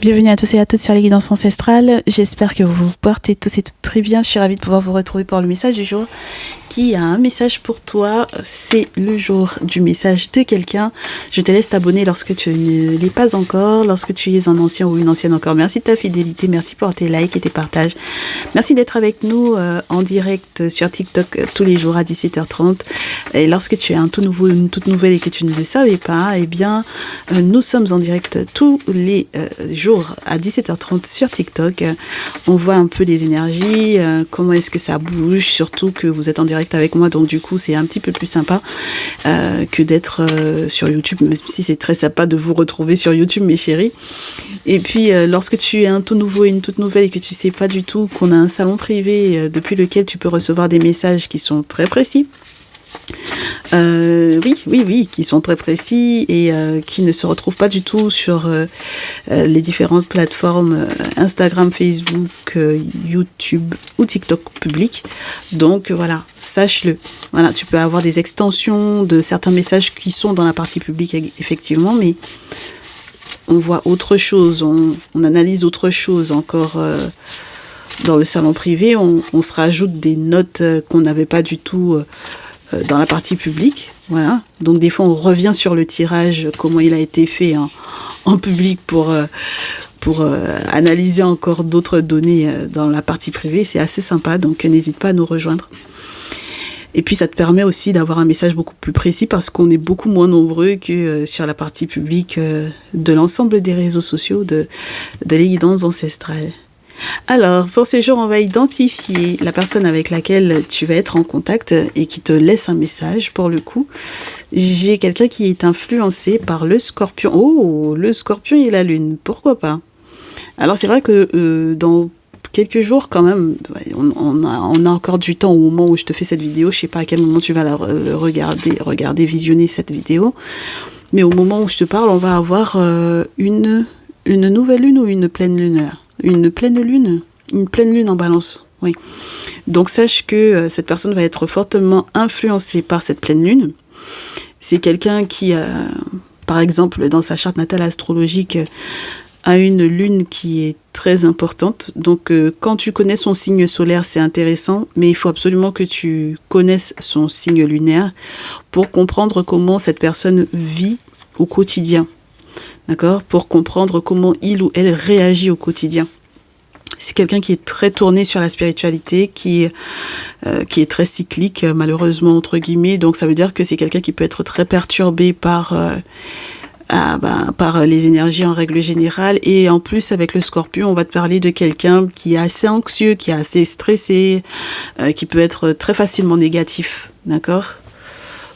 Bienvenue à tous et à toutes sur les guidances ancestrales. J'espère que vous vous portez tous et toutes très bien. Je suis ravie de pouvoir vous retrouver pour le message du jour. Qui a un message pour toi? C'est le jour du message de quelqu'un. Je te laisse t'abonner lorsque tu ne l'es pas encore, lorsque tu es un ancien ou une ancienne encore. Merci de ta fidélité, merci pour tes likes et tes partages. Merci d'être avec nous en direct sur TikTok tous les jours à 17h30. Et lorsque tu es un tout nouveau, une toute nouvelle et que tu ne le savais pas, eh bien, nous sommes en direct tous les jours à 17h30 sur TikTok. On voit un peu les énergies, comment est-ce que ça bouge, surtout que vous êtes en direct avec moi, donc du coup c'est un petit peu plus sympa que d'être sur YouTube, même si c'est très sympa de vous retrouver sur YouTube, mes chéris. Et puis lorsque tu es un tout nouveau et une toute nouvelle et que tu sais pas du tout qu'on a un salon privé depuis lequel tu peux recevoir des messages qui sont très précis, oui, qui sont très précis et qui ne se retrouvent pas du tout sur les différentes plateformes Instagram, Facebook, YouTube ou TikTok public. Donc voilà, sache-le. Voilà, tu peux avoir des extensions de certains messages qui sont dans la partie publique effectivement, mais on voit autre chose, on analyse autre chose encore. Dans le salon privé, on se rajoute des notes qu'on n'avait pas du tout dans la partie publique, voilà. Donc des fois on revient sur le tirage, comment il a été fait en public pour analyser encore d'autres données dans la partie privée. C'est assez sympa, donc n'hésite pas à nous rejoindre. Et puis ça te permet aussi d'avoir un message beaucoup plus précis parce qu'on est beaucoup moins nombreux que sur la partie publique de l'ensemble des réseaux sociaux de les guidances ancestrales. Alors, pour ce jour, on va identifier la personne avec laquelle tu vas être en contact et qui te laisse un message. Pour le coup, j'ai quelqu'un qui est influencé par le scorpion. Oh, le scorpion et la lune, pourquoi pas? Alors, c'est vrai que dans quelques jours, quand même, on a encore du temps au moment où je te fais cette vidéo. Je sais pas à quel moment tu vas regarder, visionner cette vidéo. Mais au moment où je te parle, on va avoir une nouvelle lune ou une pleine lunaire. Une pleine lune en balance, oui. Donc sache que cette personne va être fortement influencée par cette pleine lune. C'est quelqu'un qui, par exemple, dans sa charte natale astrologique, a une lune qui est très importante. Donc quand tu connais son signe solaire, c'est intéressant, mais il faut absolument que tu connaisses son signe lunaire pour comprendre comment cette personne vit au quotidien. D'accord? Pour comprendre comment il ou elle réagit au quotidien. C'est quelqu'un qui est très tourné sur la spiritualité, qui est très cyclique, malheureusement, entre guillemets. Donc, ça veut dire que c'est quelqu'un qui peut être très perturbé par les énergies en règle générale. Et en plus, avec le scorpion, on va te parler de quelqu'un qui est assez anxieux, qui est assez stressé, qui peut être très facilement négatif. D'accord?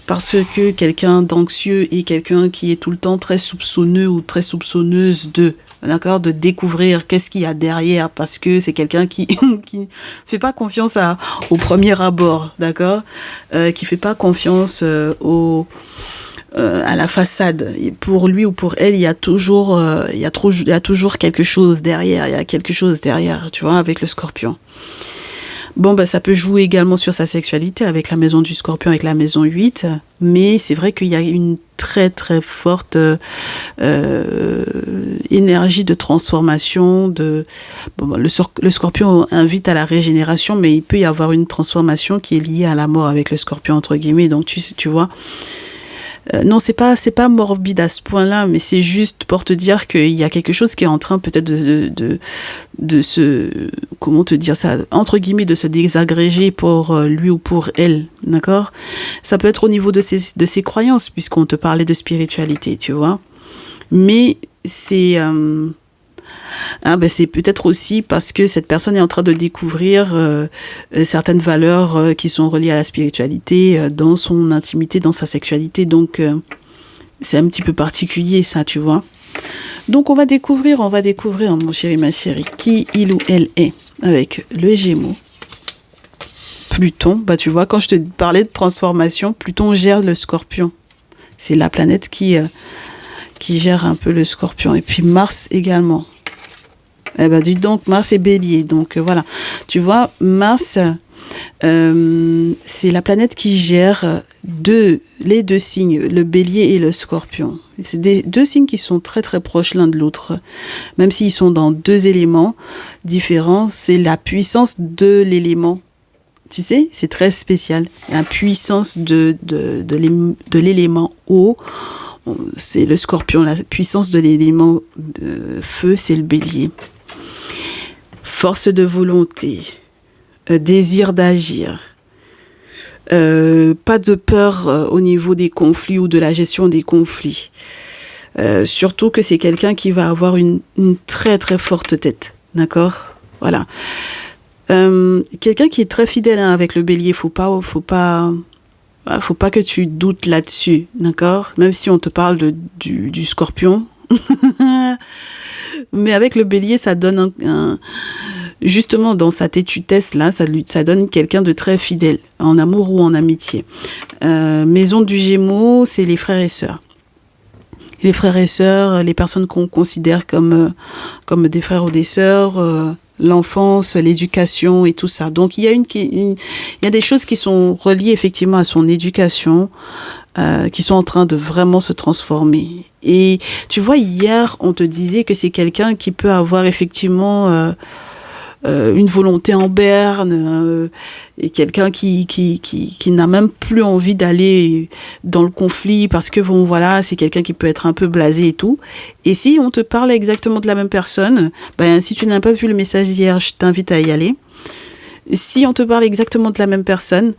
Parce que quelqu'un d'anxieux et quelqu'un qui est tout le temps très soupçonneux ou très soupçonneuse de découvrir qu'est-ce qu'il y a derrière, parce que c'est quelqu'un qui fait pas confiance au premier abord, d'accord, qui fait pas confiance à la façade. Et pour lui ou pour elle, il y a toujours quelque chose derrière, tu vois, avec le scorpion. Bon, ça peut jouer également sur sa sexualité avec la maison du scorpion, avec la maison 8, mais c'est vrai qu'il y a une très très forte énergie de transformation. Le scorpion invite à la régénération, mais il peut y avoir une transformation qui est liée à la mort avec le scorpion, entre guillemets. Donc tu vois, non, c'est pas morbide à ce point-là, mais c'est juste pour te dire qu'il y a quelque chose qui est en train peut-être de se, comment te dire ça, entre guillemets, de se désagréger pour lui ou pour elle, d'accord? Ça peut être au niveau de ses croyances, puisqu'on te parlait de spiritualité, tu vois. Mais c'est c'est peut-être aussi parce que cette personne est en train de découvrir certaines valeurs qui sont reliées à la spiritualité dans son intimité, dans sa sexualité. Donc, c'est un petit peu particulier, ça, tu vois. Donc, on va découvrir, mon chéri, ma chérie, qui il ou elle est avec le Gémeaux. Pluton, tu vois, quand je te parlais de transformation, Pluton gère le Scorpion. C'est la planète qui gère un peu le Scorpion. Et puis Mars également. Dis donc, Mars est Bélier. Donc voilà, tu vois, Mars, c'est la planète qui gère les deux signes, le bélier et le scorpion. C'est deux signes qui sont très très proches l'un de l'autre. Même s'ils sont dans deux éléments différents, c'est la puissance de l'élément. Tu sais, c'est très spécial. La puissance de l'élément eau, c'est le scorpion. La puissance de l'élément feu, c'est le bélier. Force de volonté, désir d'agir, pas de peur au niveau des conflits ou de la gestion des conflits. Surtout que c'est quelqu'un qui va avoir une très très forte tête, d'accord ? Voilà. Quelqu'un qui est très fidèle avec le bélier, faut pas que tu doutes là-dessus, d'accord ? Même si on te parle du scorpion. Mais avec le bélier, ça donne justement dans sa têtutesse là, ça donne quelqu'un de très fidèle, en amour ou en amitié. Maison du Gémeaux, c'est les frères et sœurs. Les frères et sœurs, les personnes qu'on considère comme des frères ou des sœurs, l'enfance, l'éducation et tout ça. Donc il y a des choses qui sont reliées effectivement à son éducation, qui sont en train de vraiment se transformer. Et tu vois, hier, on te disait que c'est quelqu'un qui peut avoir effectivement une volonté en berne, et quelqu'un qui n'a même plus envie d'aller dans le conflit parce que bon voilà, c'est quelqu'un qui peut être un peu blasé et tout. Et si on te parle exactement de la même personne, ben si tu n'as pas vu le message d'hier, je t'invite à y aller. Si on te parle exactement de la même personne,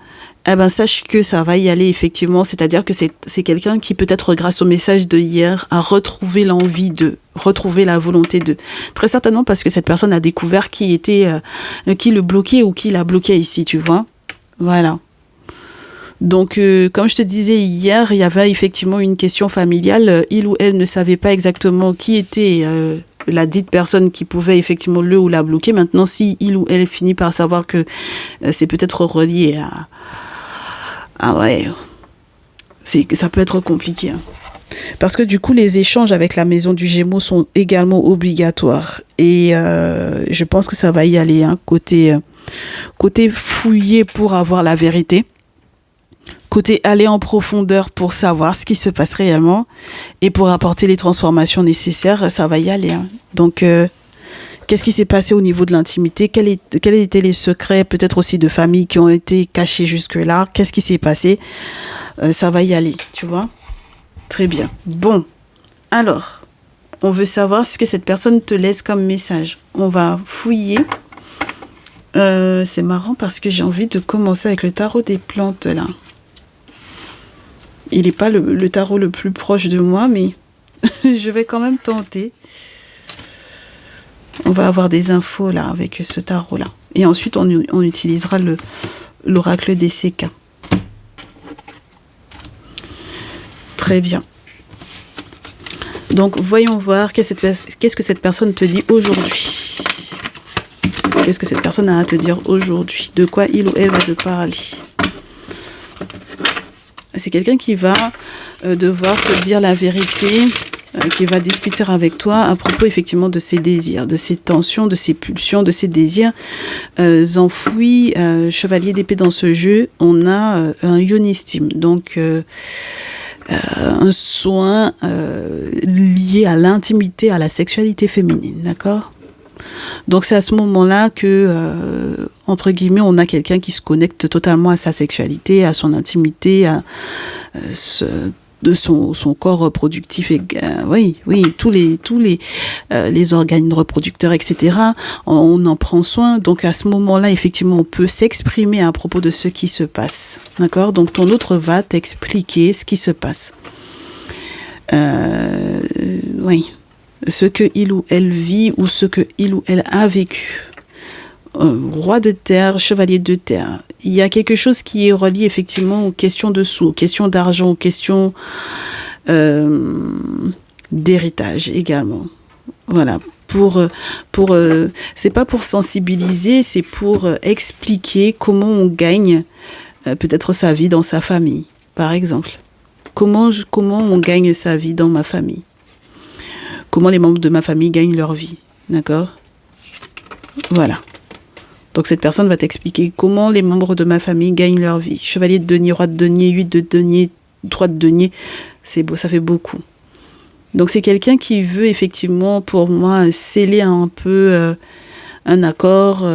eh ben sache que ça va y aller effectivement, c'est-à-dire que c'est quelqu'un qui peut-être grâce au message de hier a retrouvé l'envie de, retrouver la volonté de. Très certainement parce que cette personne a découvert qui le bloquait ou qui la bloquait ici, tu vois. Voilà. Donc, comme je te disais hier, il y avait effectivement une question familiale. Il ou elle ne savait pas exactement qui était la dite personne qui pouvait effectivement le ou la bloquer. Maintenant, si il ou elle finit par savoir que c'est peut-être relié à... Ah ouais, ça peut être compliqué. Hein. Parce que du coup, les échanges avec la maison du Gémeaux sont également obligatoires. Et je pense que ça va y aller. Hein, côté fouiller pour avoir la vérité. Côté aller en profondeur pour savoir ce qui se passe réellement. Et pour apporter les transformations nécessaires, ça va y aller. Hein. Donc, qu'est-ce qui s'est passé au niveau de l'intimité ? Quels étaient les secrets, peut-être aussi de famille, qui ont été cachés jusque-là ? Qu'est-ce qui s'est passé ? Ça va y aller, tu vois ? Très bien. Bon, alors, on veut savoir ce que cette personne te laisse comme message. On va fouiller. C'est marrant parce que j'ai envie de commencer avec le tarot des plantes, là. Il n'est pas le tarot le plus proche de moi, mais je vais quand même tenter. On va avoir des infos là avec ce tarot-là. Et ensuite, on utilisera l'oracle des CK. Très bien. Donc, voyons voir qu'est-ce que cette personne te dit aujourd'hui. Qu'est-ce que cette personne a à te dire aujourd'hui ? De quoi il ou elle va te parler ? C'est quelqu'un qui va devoir te dire la vérité, qui va discuter avec toi à propos effectivement de ses désirs, de ses tensions, de ses pulsions, de ses désirs enfouis. Chevalier d'épée dans ce jeu, on a un ionistime, donc un soin lié à l'intimité, à la sexualité féminine, d'accord ? Donc c'est à ce moment-là que, entre guillemets, on a quelqu'un qui se connecte totalement à sa sexualité, à son intimité, à de son corps reproductif. Et, oui, tous les organes reproducteurs, etc. On en prend soin. Donc à ce moment-là, effectivement, on peut s'exprimer à propos de ce qui se passe. D'accord ? Donc ton autre va t'expliquer ce qui se passe. Oui. Ce que il ou elle vit ou ce que il ou elle a vécu. Roi de terre, chevalier de terre. Il y a quelque chose qui est relié effectivement aux questions de sous, aux questions d'argent, aux questions d'héritage également. Voilà. C'est pas pour sensibiliser, c'est pour expliquer comment on gagne peut-être sa vie dans sa famille, par exemple. Comment on gagne sa vie dans ma famille. Comment les membres de ma famille gagnent leur vie. D'accord ? Voilà. Donc cette personne va t'expliquer comment les membres de ma famille gagnent leur vie. Chevalier de denier, roi de denier, 8 de denier, 3 de denier, c'est beau, ça fait beaucoup. Donc c'est quelqu'un qui veut effectivement, pour moi, sceller un peu un accord,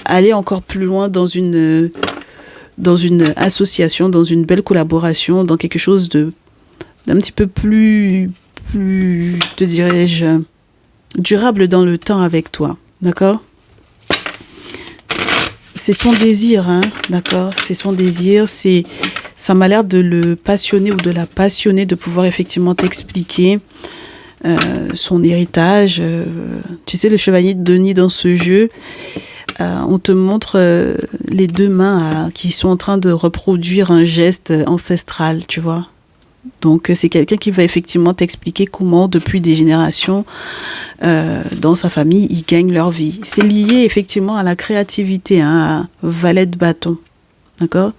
aller encore plus loin dans une association, dans une belle collaboration, dans quelque chose d'un petit peu plus, te dirais-je, durable dans le temps avec toi, d'accord? C'est son désir, hein, d'accord? C'est son désir, ça m'a l'air de le passionner ou de la passionner de pouvoir effectivement t'expliquer son héritage. Tu sais, le chevalier de denier dans ce jeu, on te montre les deux mains qui sont en train de reproduire un geste ancestral, tu vois. Donc, c'est quelqu'un qui va effectivement t'expliquer comment, depuis des générations, dans sa famille, ils gagnent leur vie. C'est lié effectivement à la créativité, hein, à valet de bâton. D'accord ?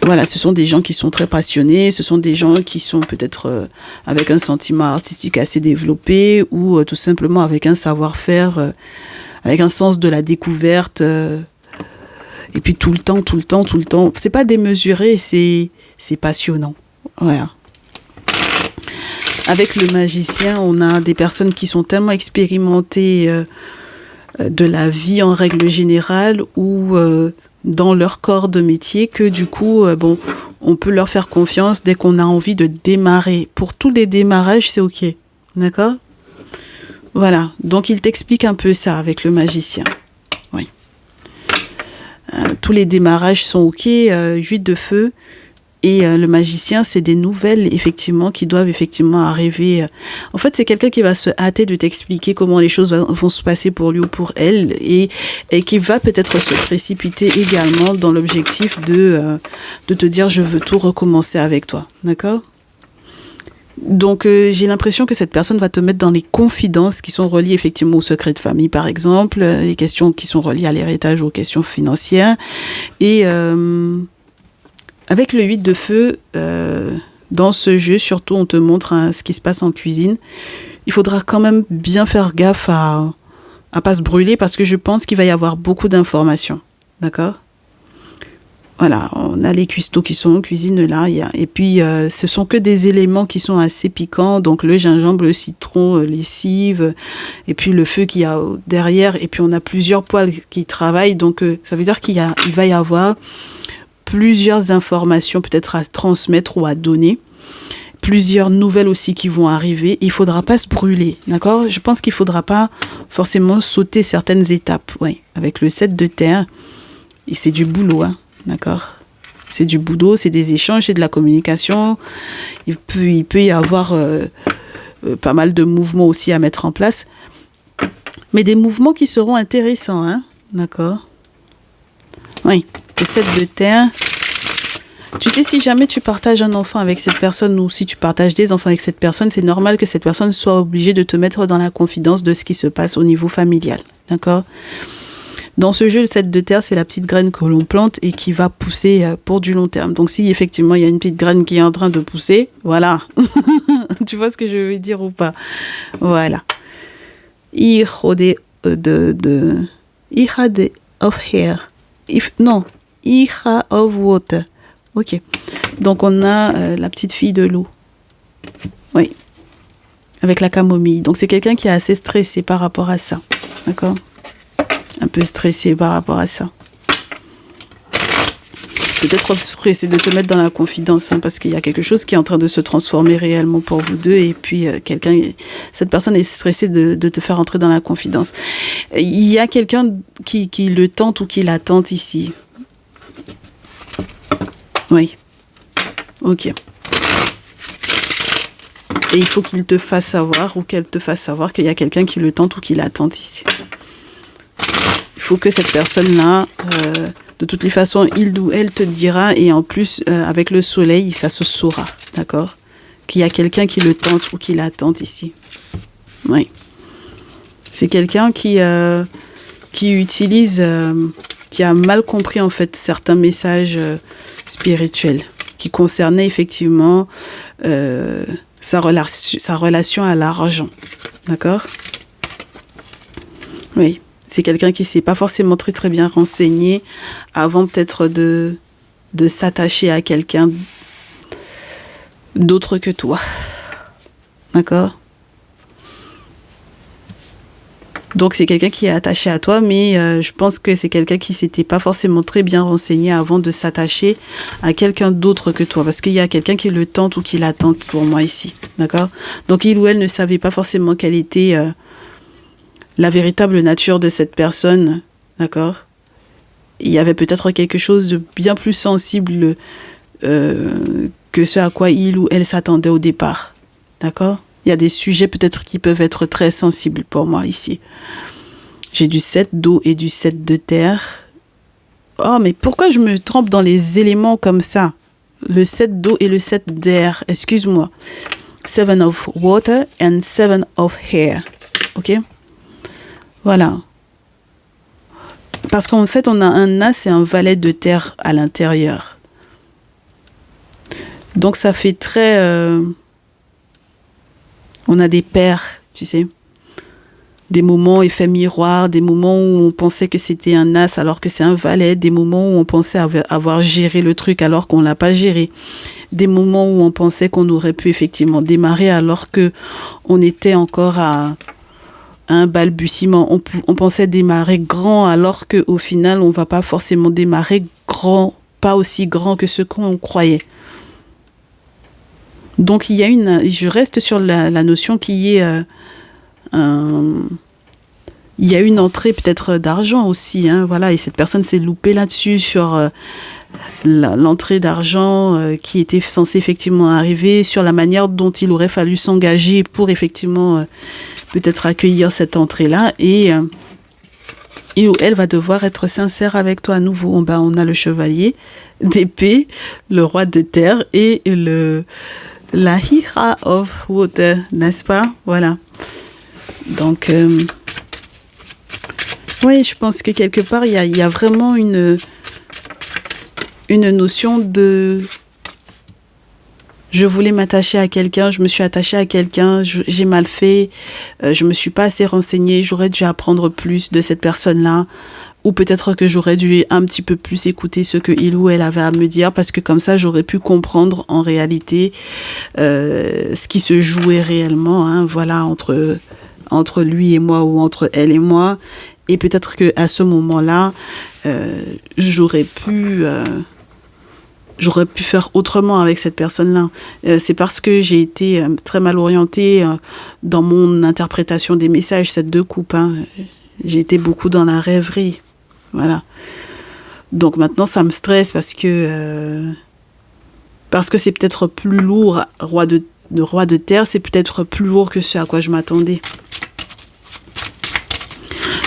Voilà, ce sont des gens qui sont très passionnés, ce sont des gens qui sont peut-être avec un sentiment artistique assez développé ou tout simplement avec un savoir-faire, avec un sens de la découverte. Et puis tout le temps. C'est pas démesuré, c'est passionnant. Voilà. Avec le magicien, on a des personnes qui sont tellement expérimentées de la vie en règle générale ou dans leur corps de métier que du coup, on peut leur faire confiance dès qu'on a envie de démarrer. Pour tous les démarrages, c'est OK. D'accord ? Voilà. Donc, il t'explique un peu ça avec le magicien. Oui. Tous les démarrages sont OK, 8 de feu. Et le magicien, c'est des nouvelles, effectivement, qui doivent effectivement arriver. En fait, c'est quelqu'un qui va se hâter de t'expliquer comment les choses vont se passer pour lui ou pour elle et qui va peut-être se précipiter également dans l'objectif de te dire « je veux tout recommencer avec toi ». D'accord ? Donc, j'ai l'impression que cette personne va te mettre dans les confidences qui sont reliées effectivement au secret de famille, par exemple, les questions qui sont reliées à l'héritage ou aux questions financières. Et avec le 8 de feu, dans ce jeu, surtout, on te montre ce qui se passe en cuisine. Il faudra quand même bien faire gaffe à pas se brûler parce que je pense qu'il va y avoir beaucoup d'informations. D'accord ? Voilà, on a les cuistots qui sont en cuisine là. Et puis, ce sont que des éléments qui sont assez piquants. Donc, le gingembre, le citron, les cives. Et puis, le feu qu'il y a derrière. Et puis, on a plusieurs poêles qui travaillent. Donc, ça veut dire qu'il va y avoir plusieurs informations peut-être à transmettre ou à donner, plusieurs nouvelles aussi qui vont arriver. Il ne faudra pas se brûler, d'accord ? Je pense qu'il ne faudra pas forcément sauter certaines étapes. Oui, avec le 7 de terre, et c'est du boulot, hein, d'accord ? C'est du boulot, c'est des échanges, c'est de la communication. Il peut y avoir pas mal de mouvements aussi à mettre en place, mais des mouvements qui seront intéressants, hein, d'accord ? Oui. Le 7 de terre. Tu sais, si jamais tu partages un enfant avec cette personne ou si tu partages des enfants avec cette personne, c'est normal que cette personne soit obligée de te mettre dans la confidence de ce qui se passe au niveau familial. D'accord ? Dans ce jeu, le 7 de terre, c'est la petite graine que l'on plante et qui va pousser pour du long terme. Donc, si effectivement, il y a une petite graine qui est en train de pousser, voilà. Tu vois ce que je veux dire ou pas ? Voilà. Hijo of hair. Hija of water. Ok. Donc, on a la petite fille de l'eau. Oui. Avec la camomille. Donc, c'est quelqu'un qui est assez stressé par rapport à ça. D'accord ? Un peu stressé par rapport à ça. Peut-être stressé de te mettre dans la confidence, hein, parce qu'il y a quelque chose qui est en train de se transformer réellement pour vous deux. Et puis, cette personne est stressée de te faire entrer dans la confidence. Il y a quelqu'un qui le tente ou qui la tente ici. Oui. Ok. Et il faut qu'il te fasse savoir ou qu'elle te fasse savoir qu'il y a quelqu'un qui le tente ou qui la tente ici. Il faut que cette personne-là, de toutes les façons, il ou elle te dira, et en plus, avec le soleil, ça se saura, d'accord ? Qu'il y a quelqu'un qui le tente ou qui la tente ici. Oui. C'est quelqu'un qui utilise, qui a mal compris en fait certains messages spirituels qui concernaient effectivement sa relation à l'argent. D'accord ? Oui. C'est quelqu'un qui s'est pas forcément très très bien renseigné avant peut-être de s'attacher à quelqu'un d'autre que toi. D'accord? Donc c'est quelqu'un qui est attaché à toi, mais je pense que c'est quelqu'un qui s'était pas forcément très bien renseigné avant de s'attacher à quelqu'un d'autre que toi. Parce qu'il y a quelqu'un qui le tente ou qui la tente pour moi ici. D'accord? Donc il ou elle ne savait pas forcément quelle était la véritable nature de cette personne. D'accord? Il y avait peut-être quelque chose de bien plus sensible que ce à quoi il ou elle s'attendait au départ. D'accord? Il y a des sujets peut-être qui peuvent être très sensibles pour moi ici. J'ai du 7 d'eau et du 7 de terre. Oh, mais pourquoi je me trompe dans les éléments comme ça? Le 7 d'eau et le 7 d'air. Excuse-moi. 7 of water and 7 of air. Ok? Voilà. Parce qu'en fait, on a un as et un valet de terre à l'intérieur. Donc, ça fait très... on a des paires, tu sais. Des moments effet miroir, des moments où on pensait que c'était un as alors que c'est un valet, des moments où on pensait avoir géré le truc alors qu'on ne l'a pas géré, des moments où on pensait qu'on aurait pu effectivement démarrer alors qu'on était encore à un balbutiement. On pensait démarrer grand alors qu'au final, on ne va pas forcément démarrer grand, pas aussi grand que ce qu'on croyait. Donc, je reste sur la notion qu'il y ait il y a une entrée peut-être d'argent aussi, hein, voilà, et cette personne s'est loupée là-dessus sur l'entrée d'argent qui était censée effectivement arriver, sur la manière dont il aurait fallu s'engager pour effectivement peut-être accueillir cette entrée-là, et il ou elle va devoir être sincère avec toi à nouveau. On a le chevalier d'épée, le roi de terre et la Hira of Water, n'est-ce pas? Voilà. Donc, oui, je pense que quelque part, il y a vraiment une notion de... Je voulais m'attacher à quelqu'un, je me suis attachée à quelqu'un, j'ai mal fait, je me suis pas assez renseignée, j'aurais dû apprendre plus de cette personne-là, ou peut-être que j'aurais dû un petit peu plus écouter ce que il ou elle avait à me dire, parce que comme ça, j'aurais pu comprendre en réalité ce qui se jouait réellement, hein, voilà, entre lui et moi ou entre elle et moi. Et peut-être qu'à ce moment-là, j'aurais pu faire autrement avec cette personne-là. C'est parce que j'ai été très mal orientée dans mon interprétation des messages, cette deux coupes. Hein. J'ai été beaucoup dans la rêverie. Voilà. Donc maintenant, ça me stresse parce que c'est peut-être plus lourd. Le roi de terre, c'est peut-être plus lourd que ce à quoi je m'attendais.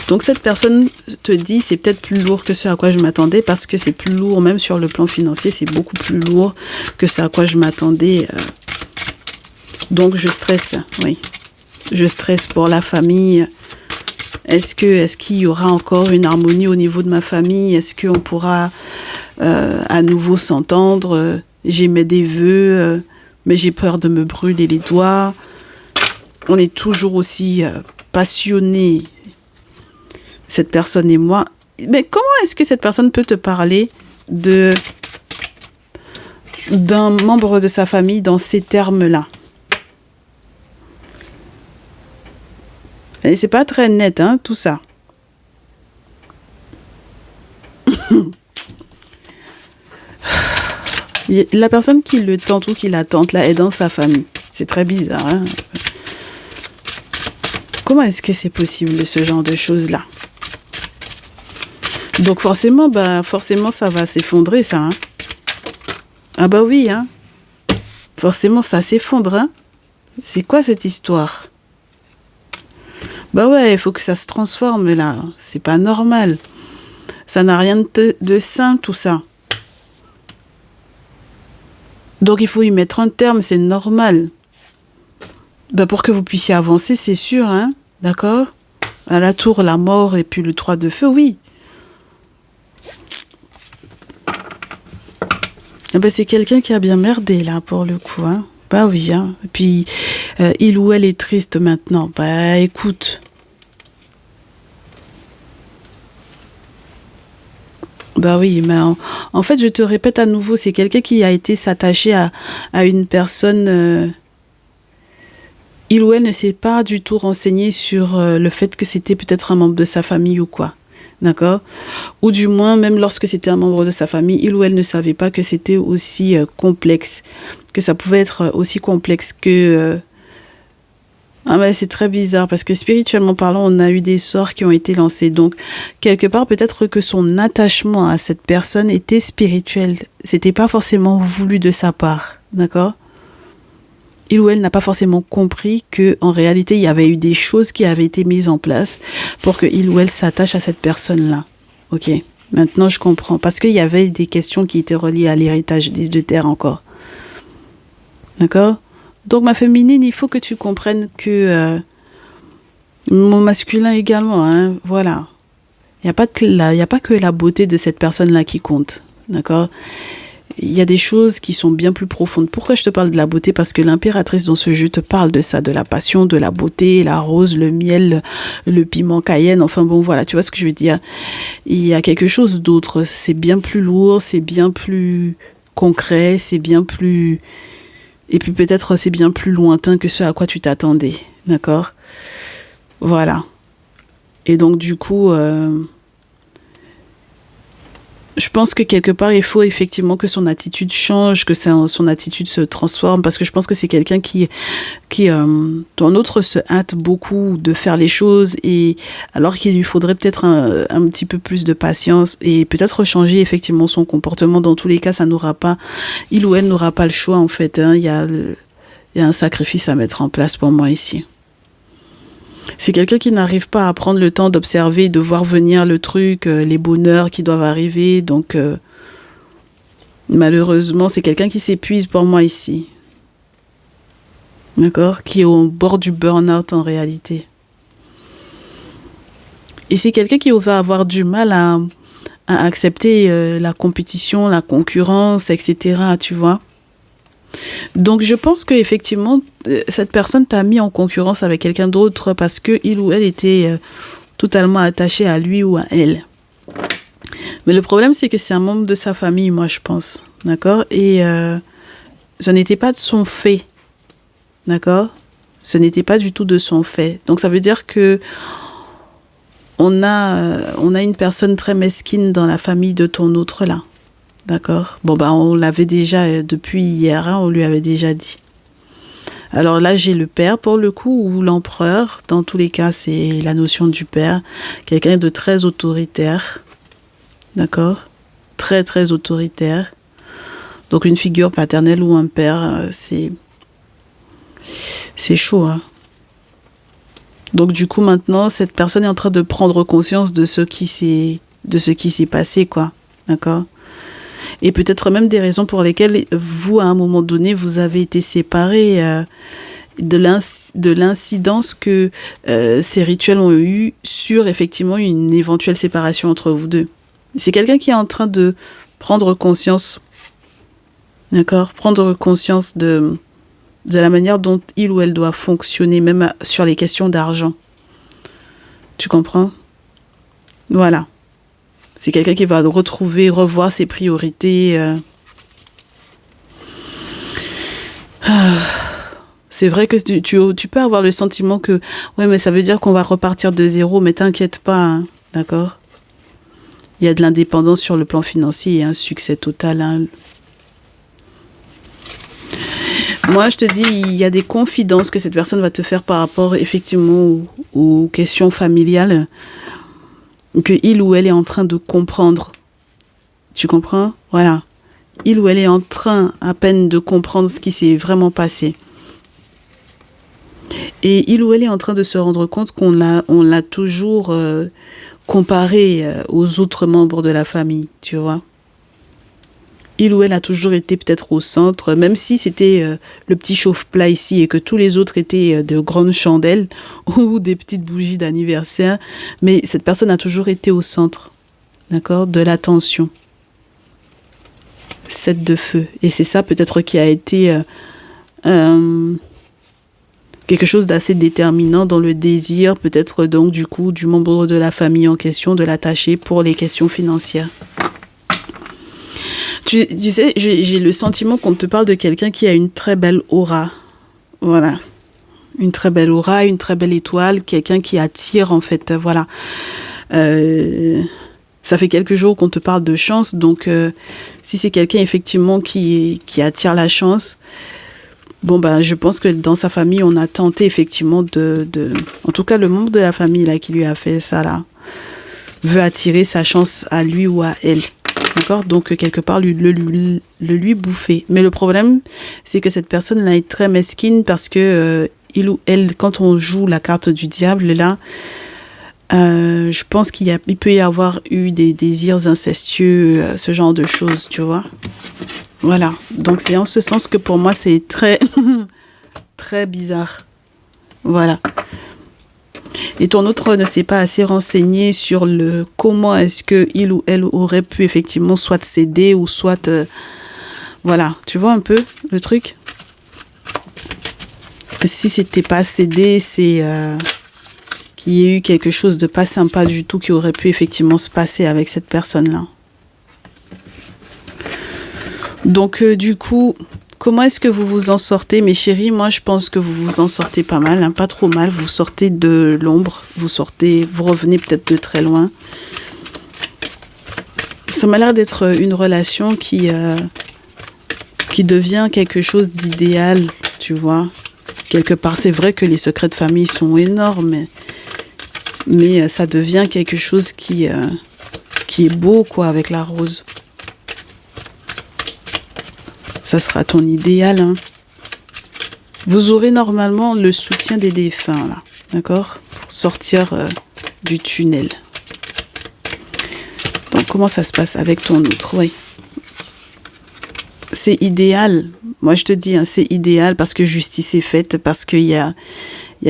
Donc cette personne te dit c'est peut-être plus lourd que ce à quoi je m'attendais, parce que c'est plus lourd, même sur le plan financier, c'est beaucoup plus lourd que ce à quoi je m'attendais. Donc je stresse, oui. Je stresse pour la famille. Est-ce qu'il y aura encore une harmonie au niveau de ma famille? Est-ce qu'on pourra à nouveau s'entendre? J'émets des vœux, mais j'ai peur de me brûler les doigts. On est toujours aussi passionnés, cette personne et moi. Mais comment est-ce que cette personne peut te parler d'un membre de sa famille dans ces termes-là? Et c'est pas très net, hein, tout ça. La personne qui le tente ou qui la tente, là, est dans sa famille. C'est très bizarre, hein. Comment est-ce que c'est possible, ce genre de choses-là? Donc forcément, ça va s'effondrer, ça. Hein. Ah bah oui, hein. Forcément, ça s'effondre, hein. C'est quoi cette histoire? Bah ouais, il faut que ça se transforme, là. C'est pas normal. Ça n'a rien de sain, tout ça. Donc il faut y mettre un terme, c'est normal. Bah pour que vous puissiez avancer, c'est sûr, hein. D'accord? À la tour, la mort et puis le 3 de feu, oui. C'est quelqu'un qui a bien merdé, là, pour le coup. Hein. Bah oui. Hein. Et puis, il ou elle est triste maintenant. Bah écoute. Bah oui, mais en fait, je te répète à nouveau, c'est quelqu'un qui a été s'attacher à une personne. Il ou elle ne s'est pas du tout renseigné sur le fait que c'était peut-être un membre de sa famille ou quoi. D'accord? Ou du moins, même lorsque c'était un membre de sa famille, il ou elle ne savait pas que c'était aussi complexe, que ça pouvait être aussi complexe que... Ah ouais, c'est très bizarre parce que spirituellement parlant, on a eu des sorts qui ont été lancés. Donc, quelque part, peut-être que son attachement à cette personne était spirituel. C'était pas forcément voulu de sa part. D'accord? Il ou elle n'a pas forcément compris que, en réalité, il y avait eu des choses qui avaient été mises en place pour que il ou elle s'attache à cette personne-là. Ok, maintenant je comprends. Parce qu'il y avait des questions qui étaient reliées à l'héritage 10 de terre encore. D'accord? Donc ma féminine, il faut que tu comprennes que mon masculin également, hein, voilà. Il n'y a pas que la beauté de cette personne-là qui compte. D'accord? Il y a des choses qui sont bien plus profondes. Pourquoi je te parle de la beauté? Parce que l'impératrice dans ce jeu te parle de ça, de la passion, de la beauté, la rose, le miel, le piment cayenne. Enfin bon, voilà, tu vois ce que je veux dire. Il y a quelque chose d'autre. C'est bien plus lourd, c'est bien plus concret, c'est bien plus... Et puis peut-être c'est bien plus lointain que ce à quoi tu t'attendais. D'accord? Voilà. Et donc du coup... je pense que quelque part, il faut effectivement que son attitude change, que son attitude se transforme, parce que je pense que c'est quelqu'un qui en outre, se hâte beaucoup de faire les choses, et alors qu'il lui faudrait peut-être un petit peu plus de patience, et peut-être changer effectivement son comportement. Dans tous les cas, il ou elle n'aura pas le choix, en fait. Hein. Il y a un sacrifice à mettre en place pour moi ici. C'est quelqu'un qui n'arrive pas à prendre le temps d'observer, de voir venir le truc, les bonheurs qui doivent arriver. Donc, malheureusement, c'est quelqu'un qui s'épuise pour moi ici. D'accord? Qui est au bord du burn-out en réalité. Et c'est quelqu'un qui va avoir du mal à accepter la compétition, la concurrence, etc. Tu vois? Donc je pense que effectivement cette personne t'a mis en concurrence avec quelqu'un d'autre parce que il ou elle était totalement attaché à lui ou à elle. Mais le problème c'est que c'est un membre de sa famille, moi je pense, d'accord? Et ce n'était pas de son fait, d'accord? Ce n'était pas du tout de son fait. Donc ça veut dire que on a une personne très mesquine dans la famille de ton autre là. D'accord? Bon, on l'avait déjà, depuis hier, hein, on lui avait déjà dit. Alors là, j'ai le père pour le coup, ou l'empereur. Dans tous les cas, c'est la notion du père. Quelqu'un de très autoritaire. D'accord? Très, très autoritaire. Donc une figure paternelle ou un père, c'est chaud, hein. Donc du coup, maintenant, cette personne est en train de prendre conscience de ce qui s'est passé, quoi. D'accord? Et peut-être même des raisons pour lesquelles vous, à un moment donné, vous avez été séparés, de l'incidence que ces rituels ont eu sur, effectivement, une éventuelle séparation entre vous deux. C'est quelqu'un qui est en train de prendre conscience, d'accord? Prendre conscience de la manière dont il ou elle doit fonctionner, même sur les questions d'argent. Tu comprends? Voilà. C'est quelqu'un qui va revoir ses priorités. C'est vrai que tu peux avoir le sentiment que, ouais, mais ça veut dire qu'on va repartir de zéro, mais t'inquiète pas, hein, d'accord? Il y a de l'indépendance sur le plan financier et un succès total. Hein. Moi, je te dis, il y a des confidences que cette personne va te faire par rapport, effectivement, aux questions familiales. Que il ou elle est en train de comprendre. Tu comprends? Voilà. Il ou elle est en train à peine de comprendre ce qui s'est vraiment passé. Et il ou elle est en train de se rendre compte qu'on l'a toujours comparé aux autres membres de la famille, tu vois. Il ou elle a toujours été peut-être au centre, même si c'était le petit chauffe-plat ici et que tous les autres étaient de grandes chandelles ou des petites bougies d'anniversaire. Mais cette personne a toujours été au centre, d'accord, de l'attention. 7 de feu. Et c'est ça peut-être qui a été quelque chose d'assez déterminant dans le désir, peut-être donc du coup, du membre de la famille en question, de l'attacher pour les questions financières. Tu sais, j'ai le sentiment qu'on te parle de quelqu'un qui a une très belle aura. Voilà. Une très belle aura, une très belle étoile, quelqu'un qui attire, en fait. Voilà. Ça fait quelques jours qu'on te parle de chance, donc si c'est quelqu'un, effectivement, qui attire la chance, bon, ben, je pense que dans sa famille, on a tenté, effectivement, en tout cas, le membre de la famille, là, qui lui a fait ça, là, veut attirer sa chance à lui ou à elle. D'accord? Donc, quelque part, lui bouffer. Mais le problème, c'est que cette personne-là est très mesquine parce que il ou elle, quand on joue la carte du diable, là, je pense il peut y avoir eu des désirs incestueux, ce genre de choses, tu vois? Voilà. Donc, c'est en ce sens que pour moi, c'est très, très bizarre. Voilà. Et ton autre ne s'est pas assez renseigné sur comment est-ce que il ou elle aurait pu effectivement soit céder ou soit voilà, tu vois un peu le truc. Si c'était pas cédé, c'est qu'il y ait eu quelque chose de pas sympa du tout qui aurait pu effectivement se passer avec cette personne-là. Donc du coup, comment est-ce que vous vous en sortez, mes chéris? Moi, je pense que vous vous en sortez pas mal, hein, pas trop mal. Vous sortez de l'ombre, vous revenez peut-être de très loin. Ça m'a l'air d'être une relation qui devient quelque chose d'idéal, tu vois. Quelque part, c'est vrai que les secrets de famille sont énormes, mais ça devient quelque chose qui est beau, quoi, avec la rose. Ça sera ton idéal, hein. Vous aurez normalement le soutien des défunts, là, d'accord? Pour sortir du tunnel. Donc, comment ça se passe avec ton autre? Oui. C'est idéal. Moi, je te dis, hein, c'est idéal parce que justice est faite, parce qu'il y a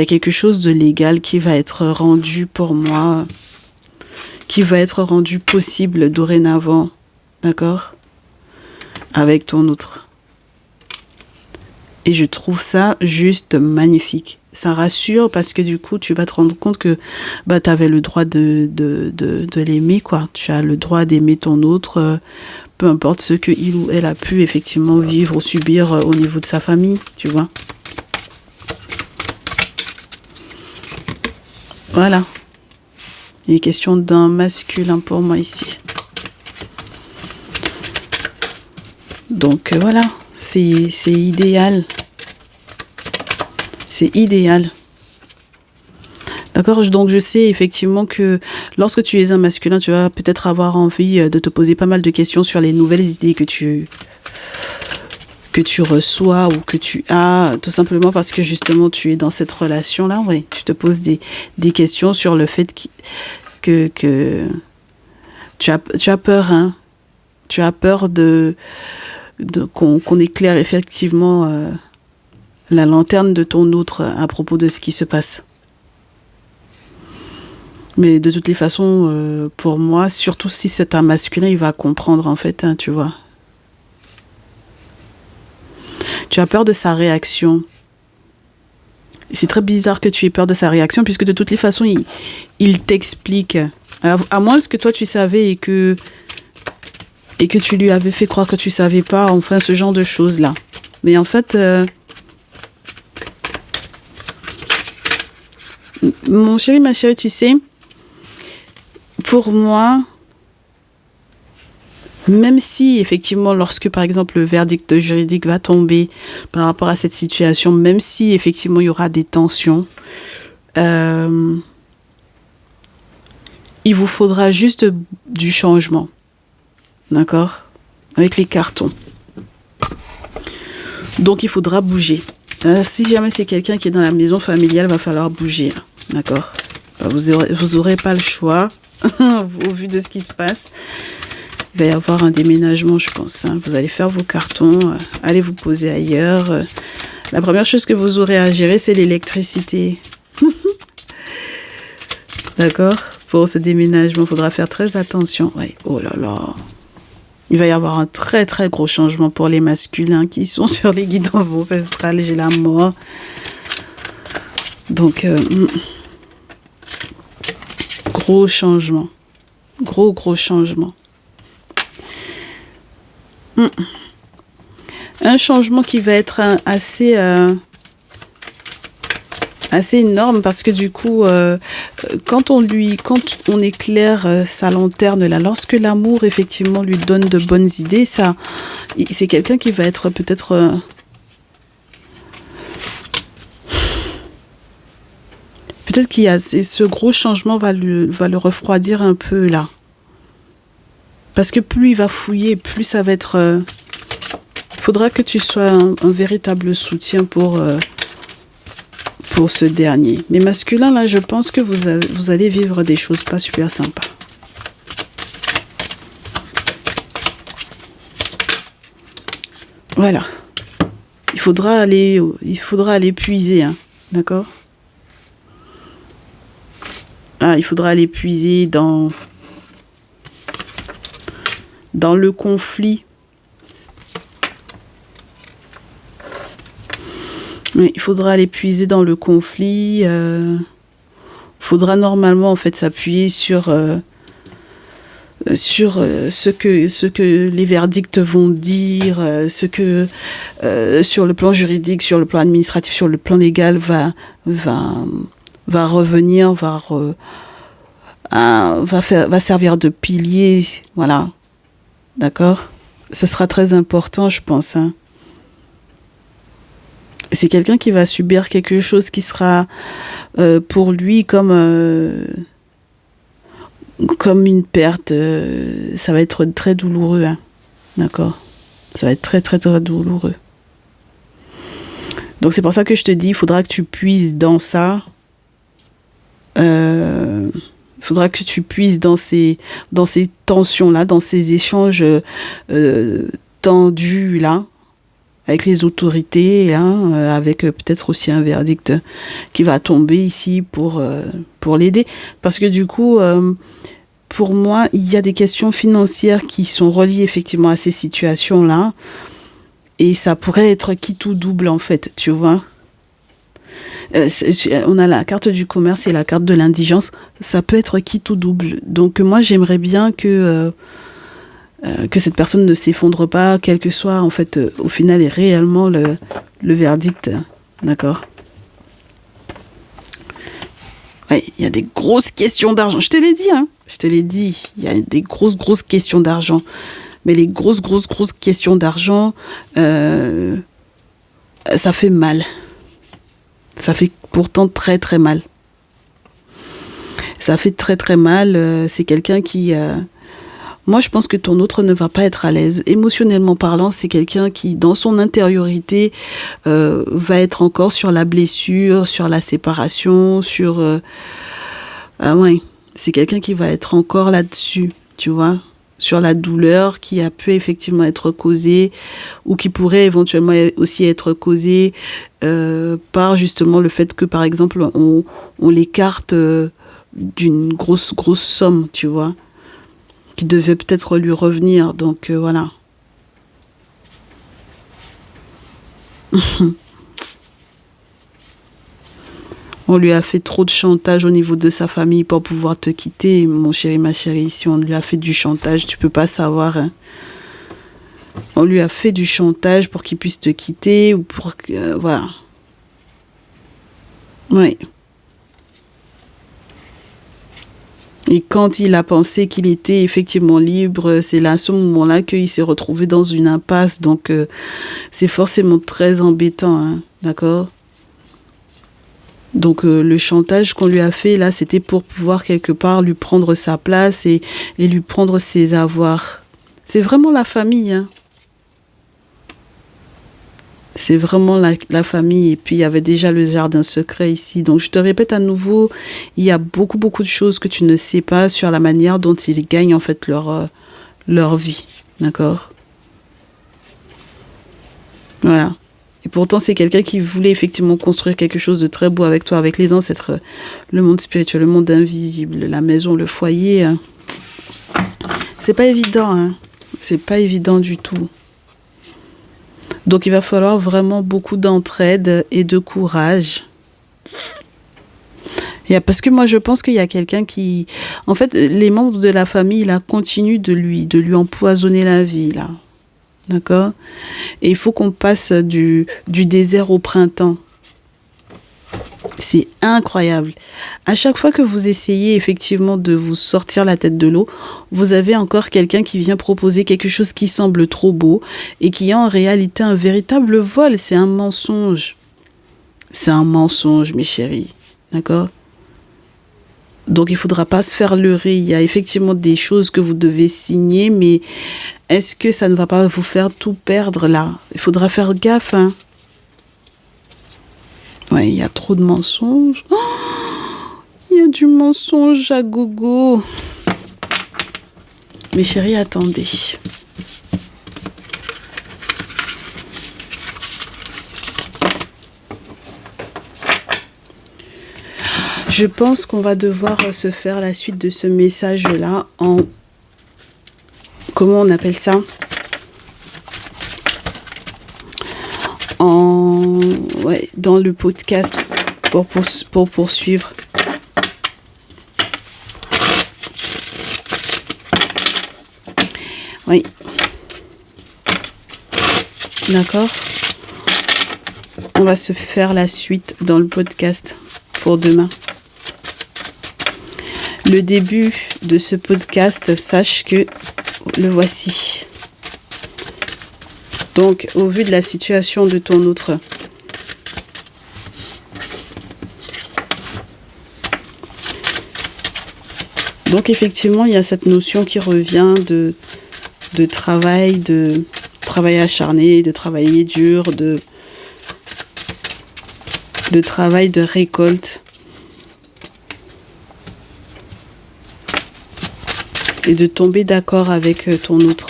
quelque chose de légal qui va être rendu pour moi, qui va être rendu possible dorénavant, d'accord? Avec ton autre. Et je trouve ça juste magnifique. Ça rassure parce que du coup, tu vas te rendre compte que bah, tu avais le droit de l'aimer, quoi. Tu as le droit d'aimer ton autre, peu importe ce que il ou elle a pu effectivement vivre ou subir au niveau de sa famille, tu vois. Voilà. Il est question d'un masculin pour moi ici. Donc voilà, c'est idéal. C'est idéal. D'accord? Donc je sais effectivement que lorsque tu es un masculin, tu vas peut-être avoir envie de te poser pas mal de questions sur les nouvelles idées que tu reçois ou que tu as, tout simplement parce que justement tu es dans cette relation-là. Oui, tu te poses des questions sur le fait que tu as peur, hein. Tu as peur qu'on éclaire effectivement la lanterne de ton autre à propos de ce qui se passe. Mais de toutes les façons, pour moi, surtout si c'est un masculin, il va comprendre en fait, hein, tu vois. Tu as peur de sa réaction. Et c'est très bizarre que tu aies peur de sa réaction puisque de toutes les façons, il t'explique. À moins que toi tu savais et que tu lui avais fait croire que tu savais pas, enfin ce genre de choses-là. Mais en fait, mon chéri, ma chérie, tu sais, pour moi, même si effectivement, lorsque par exemple le verdict juridique va tomber par rapport à cette situation, même si effectivement il y aura des tensions, il vous faudra juste du changement. D'accord? Avec les cartons. Donc, il faudra bouger. Si jamais c'est quelqu'un qui est dans la maison familiale, il va falloir bouger. D'accord? Vous aurez pas le choix, au vu de ce qui se passe. Il va y avoir un déménagement, je pense. Hein. Vous allez faire vos cartons, allez vous poser ailleurs. La première chose que vous aurez à gérer, c'est l'électricité. D'accord? Pour ce déménagement, il faudra faire très attention. Ouais. Oh là là. Il va y avoir un très très gros changement pour les masculins qui sont sur les guidances ancestrales. J'ai la mort. Donc, gros changement. Gros changement. un changement qui va être assez énorme parce que du coup, quand on éclaire sa lanterne là, lorsque l'amour effectivement lui donne de bonnes idées, c'est quelqu'un qui va être peut-être qu'il y a ce gros changement va le refroidir un peu là. Parce que plus il va fouiller, plus ça va être... Il faudra que tu sois un véritable soutien pour ce dernier. Mais masculin, là, je pense que vous allez vivre des choses pas super sympas. Voilà. Il faudra aller puiser, hein, d'accord? Ah, il faudra aller puiser dans le conflit. Oui, il faudra aller puiser dans le conflit. Faudra normalement en fait s'appuyer sur ce que les verdicts vont dire, ce que sur le plan juridique, sur le plan administratif, sur le plan légal va revenir, va servir de pilier, voilà. D'accord? Ce sera très important, je pense, hein. C'est quelqu'un qui va subir quelque chose qui sera pour lui comme une perte. Ça va être très douloureux, hein. D'accord? Ça va être très, très, très douloureux. Donc, c'est pour ça que je te dis, il faudra que tu puisses dans ça. Il faudra que tu puisses dans ces tensions-là, dans ces échanges tendus-là, avec les autorités, hein, avec peut-être aussi un verdict qui va tomber ici pour l'aider. Parce que du coup, pour moi, il y a des questions financières qui sont reliées effectivement à ces situations-là. Et ça pourrait être quitte ou double, en fait, tu vois. On a la carte du commerce et la carte de l'indigence. Ça peut être quitte ou double. Donc moi, j'aimerais bien que cette personne ne s'effondre pas, quel que soit, en fait, au final, est réellement le verdict. D'accord? Ouais, il y a des grosses questions d'argent. Je te l'ai dit, hein. Je te l'ai dit. Il y a des grosses questions d'argent. Mais les grosses questions d'argent, ça fait mal. Ça fait pourtant très, très mal. Ça fait très, très mal. C'est quelqu'un qui... Moi, je pense que ton autre ne va pas être à l'aise. Émotionnellement parlant, c'est quelqu'un qui, dans son intériorité, va être encore sur la blessure, sur la séparation, sur... Ah ouais, c'est quelqu'un qui va être encore là-dessus, tu vois, sur la douleur qui a pu effectivement être causée ou qui pourrait éventuellement aussi être causée par justement le fait que, par exemple, on l'écarte d'une grosse somme, tu vois, qui devait peut-être lui revenir. Donc, voilà. On lui a fait trop de chantage au niveau de sa famille pour pouvoir te quitter, mon chéri, ma chérie. Si on lui a fait du chantage, tu peux pas savoir, hein. On lui a fait du chantage pour qu'il puisse te quitter ou pour... voilà. Oui. Et quand il a pensé qu'il était effectivement libre, c'est là, à ce moment-là, qu'il s'est retrouvé dans une impasse. Donc, c'est forcément très embêtant, hein, d'accord ? Donc, le chantage qu'on lui a fait, là, c'était pour pouvoir, quelque part, lui prendre sa place et lui prendre ses avoirs. C'est vraiment la famille, hein. C'est vraiment la famille. Et puis, il y avait déjà le jardin secret ici. Donc, je te répète à nouveau, il y a beaucoup de choses que tu ne sais pas sur la manière dont ils gagnent, en fait, leur vie. D'accord ? Voilà. Et pourtant, c'est quelqu'un qui voulait effectivement construire quelque chose de très beau avec toi, avec les ancêtres, le monde spirituel, le monde invisible, la maison, le foyer. Hein. C'est pas évident, hein. C'est pas évident du tout. Donc, il va falloir vraiment beaucoup d'entraide et de courage. Parce que moi, je pense qu'il y a quelqu'un qui... En fait, les membres de la famille, là, continuent de lui empoisonner la vie, là. D'accord? Et il faut qu'on passe du désert au printemps. C'est incroyable. À chaque fois que vous essayez effectivement de vous sortir la tête de l'eau, vous avez encore quelqu'un qui vient proposer quelque chose qui semble trop beau et qui est en réalité un véritable vol. C'est un mensonge. C'est un mensonge, mes chéris. D'accord? Donc, il ne faudra pas se faire leurrer. Il y a effectivement des choses que vous devez signer, mais est-ce que ça ne va pas vous faire tout perdre là? Il faudra faire gaffe, hein. Ouais, il y a trop de mensonges. Oh, il y a du mensonge à gogo. Mes chéris, attendez. Je pense qu'on va devoir se faire la suite de ce message-là en... Comment on appelle ça? Ouais, dans le podcast pour poursuivre. Oui. D'accord. On va se faire la suite dans le podcast pour demain. Le début de ce podcast, sache que le voici. Donc, au vu de la situation de ton autre, donc effectivement, il y a cette notion qui revient de travail acharné, de travailler dur, de travail de récolte. Et de tomber d'accord avec ton autre.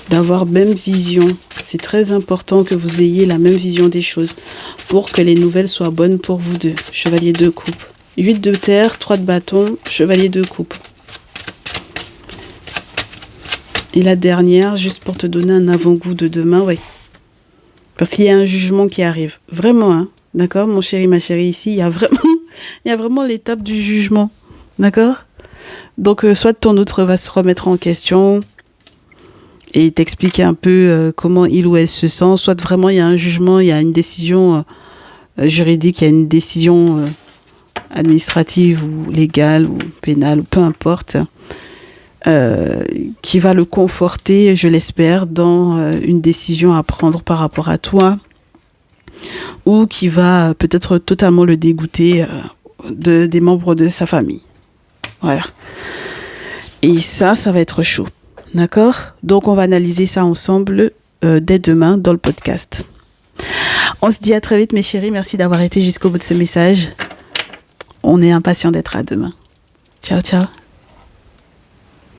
D'avoir même vision. C'est très important que vous ayez la même vision des choses pour que les nouvelles soient bonnes pour vous deux. Chevalier de coupe. 8 de terre, 3 de bâton, chevalier de coupe. Et la dernière, juste pour te donner un avant-goût de demain, ouais. Parce qu'il y a un jugement qui arrive. Vraiment, hein. D'accord, mon chéri, ma chérie, ici, il y a vraiment l'étape du jugement. D'accord? Donc, soit ton autre va se remettre en question et t'expliquer un peu comment il ou elle se sent, soit vraiment il y a un jugement, il y a une décision juridique, il y a une décision administrative ou légale ou pénale, ou peu importe, qui va le conforter, je l'espère, dans une décision à prendre par rapport à toi, ou qui va peut-être totalement le dégoûter des membres de sa famille. Voilà. Et ça va être chaud. D'accord? Donc, on va analyser ça ensemble dès demain dans le podcast. On se dit à très vite, mes chéris. Merci d'avoir été jusqu'au bout de ce message. On est impatients d'être à demain. Ciao, ciao.